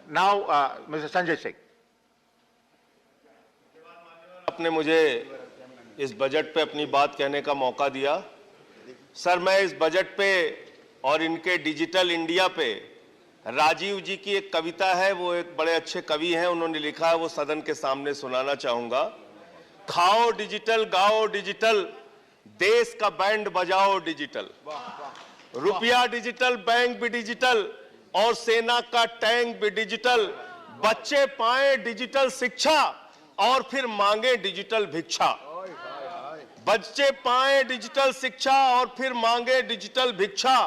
Now, Mr. Sanjay Singh. आपने मुझे इस बजट पे अपनी बात कहने का मौका दिया। सर, मैं इस बजट पे और इनके डिजिटल इंडिया पे राजीव जी की एक कविता है, वो एक बड़े अच्छे कवि हैं, उन्होंने लिखा है, वो सदन के सामने सुनाना चाहूंगा। खाओ डिजिटल, गाओ डिजिटल, देश का बैंड बजाओ डिजिटल, रुपया डिजिटल, बैंक भी डिजिटल और सेना का टैंक भी डिजिटल, बच्चे पाए डिजिटल शिक्षा और फिर मांगे डिजिटल भिक्षा। बच्चे पाए डिजिटल शिक्षा और फिर मांगे डिजिटल भिक्षा।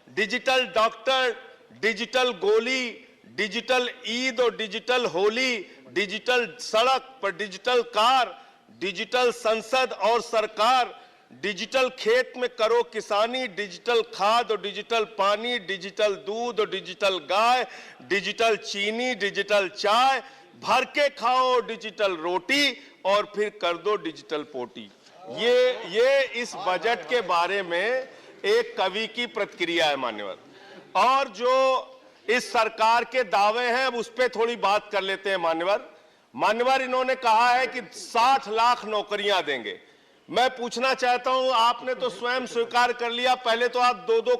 डिजिटल डॉक्टर, डिजिटल गोली, डिजिटल ईद और डिजिटल होली, डिजिटल सड़क पर डिजिटल कार, डिजिटल संसद और सरकार, डिजिटल खेत में करो किसानी, डिजिटल खाद और डिजिटल पानी, डिजिटल दूध और डिजिटल गाय, डिजिटल चीनी, डिजिटल चाय, भर के खाओ डिजिटल रोटी और फिर कर दो डिजिटल पोटी। ये इस बजट के बारे में एक कवि की प्रतिक्रिया है मान्यवर। और जो इस सरकार के दावे हैं अब उस पर थोड़ी बात कर लेते हैं मान्यवर। इन्होंने कहा है कि 60 लाख नौकरियां देंगे। मैं पूछना चाहता हूं, आपने तो स्वयं स्वीकार कर लिया, पहले तो आप 2-2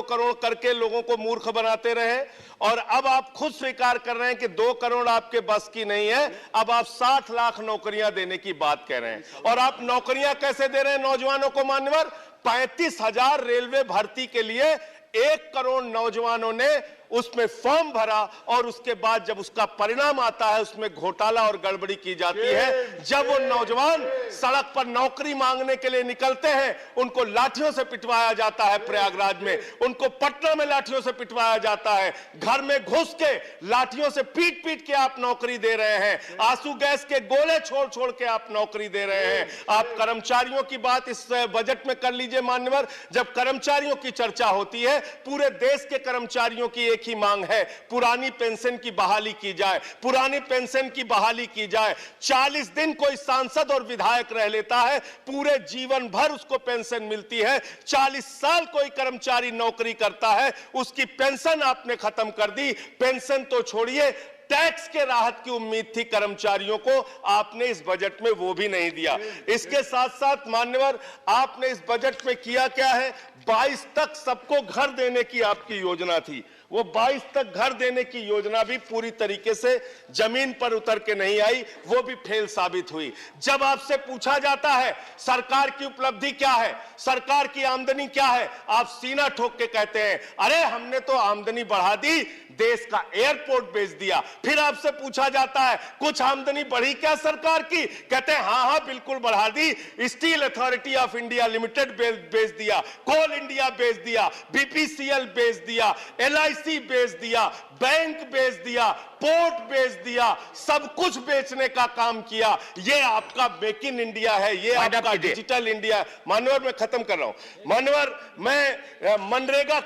करोड़ करके लोगों को मूर्ख बनाते रहे और अब आप खुद स्वीकार कर रहे हैं कि 2 करोड़ आपके बस की नहीं है। अब आप 60 लाख नौकरियां देने की बात कह रहे हैं। और आप नौकरियां कैसे दे रहे हैं नौजवानों को मान्यवर? 35,000 रेलवे भर्ती के लिए 1 करोड़ नौजवानों ने उसमें फॉर्म भरा और उसके बाद जब उसका परिणाम आता है उसमें घोटाला और गड़बड़ी की जाती है। जब वो नौजवान सड़क पर नौकरी मांगने के लिए निकलते हैं उनको लाठियों से पिटवाया जाता है प्रयागराज में, उनको पटना में लाठियों से पिटवाया जाता है, घर में घुस के लाठियों से पीट पीट के आप नौकरी दे रहे हैं, आंसू गैस के गोले छोड़ छोड़ के आप नौकरी दे रहे हैं। आप कर्मचारियों की बात इस बजट में कर लीजिए मान्यवर। जब कर्मचारियों की चर्चा होती है, पूरे देश के कर्मचारियों की एक ही मांग है, पुरानी पेंशन की बहाली की जाए, पुरानी पेंशन की बहाली की जाए। 40 दिन कोई सांसद और विधायक रह लेता है, पूरे जीवन भर उसको पेंशन मिलती है। 40 साल कोई कर्मचारी नौकरी करता है, उसकी पेंशन आपने खत्म कर दी। पेंशन तो छोड़िए, टैक्स के राहत की उम्मीद थी कर्मचारियों को, आपने इस बजट में वो भी नहीं दिया। इसके साथ साथ मान्यवर, आपने इस बजट में किया क्या है? 22 तक सबको घर देने की आपकी योजना थी। वो 22 तक घर देने की योजना भी पूरी तरीके से जमीन पर उतर के नहीं आई, वो भी फेल साबित हुई। जब आपसे पूछा जाता है सरकार की उपलब्धि क्या है, सरकार की आमदनी क्या है, आप सीना ठोक के कहते हैं अरे हमने तो आमदनी बढ़ा दी, देश का एयरपोर्ट बेच दिया। फिर आपसे पूछा जाता है कुछ आमदनी बढ़ी क्या सरकार की, कहते हैं हाँ बिल्कुल बढ़ा दी। Steel Authority of India Limited बेच दिया, कोल इंडिया बेच दिया, बीपीसीएल बेच दिया, एलआईसी बेच दिया, बैंक बेच दिया, पोर्ट बेच दिया, सब कुछ बेचने का काम किया। ये आपका मेक इन इंडिया है, ये आपका डिजिटल इंडिया है। मानवर, मैं खत्म कर रहा हूं मानवर। मैं मनरेगा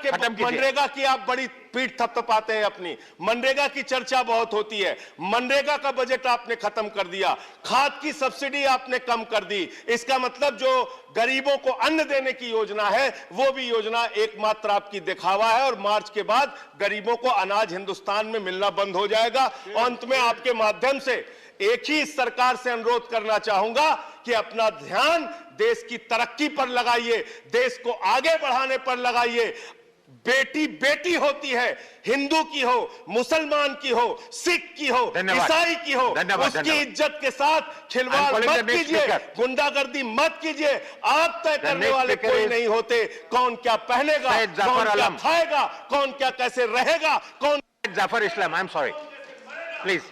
की आप बड़ी पीठ थपथपाते हैं अपनी, मनरेगा की चर्चा बहुत होती है। मनरेगा का बजट आपने खत्म कर दिया, खाद की सब्सिडी आपने कम कर दी। इसका मतलब जो गरीबों को अन्न देने की योजना है वो भी योजना एकमात्र आपकी दिखावा है और मार्च के बाद गरीबों को अनाज हिंदुस्तान में मिलना बंद हो जाएगा। अंत में आपके माध्यम से एक ही इस सरकार से अनुरोध करना चाहूंगा कि अपना ध्यान देश की तरक्की पर लगाइए, देश को आगे बढ़ाने पर लगाइए। बेटी बेटी होती है, हिंदू की हो, मुसलमान की हो, सिख की हो, ईसाई की हो, उसकी इज्जत के साथ खिलवाड़ मत कीजिए, गुंडागर्दी मत कीजिए। आप तय करने वाले कोई नहीं होते, कौन क्या पहनेगा, कौन क्या खाएगा, कौन क्या कैसे रहेगा, कौन। Zafar Islam, I'm sorry, please.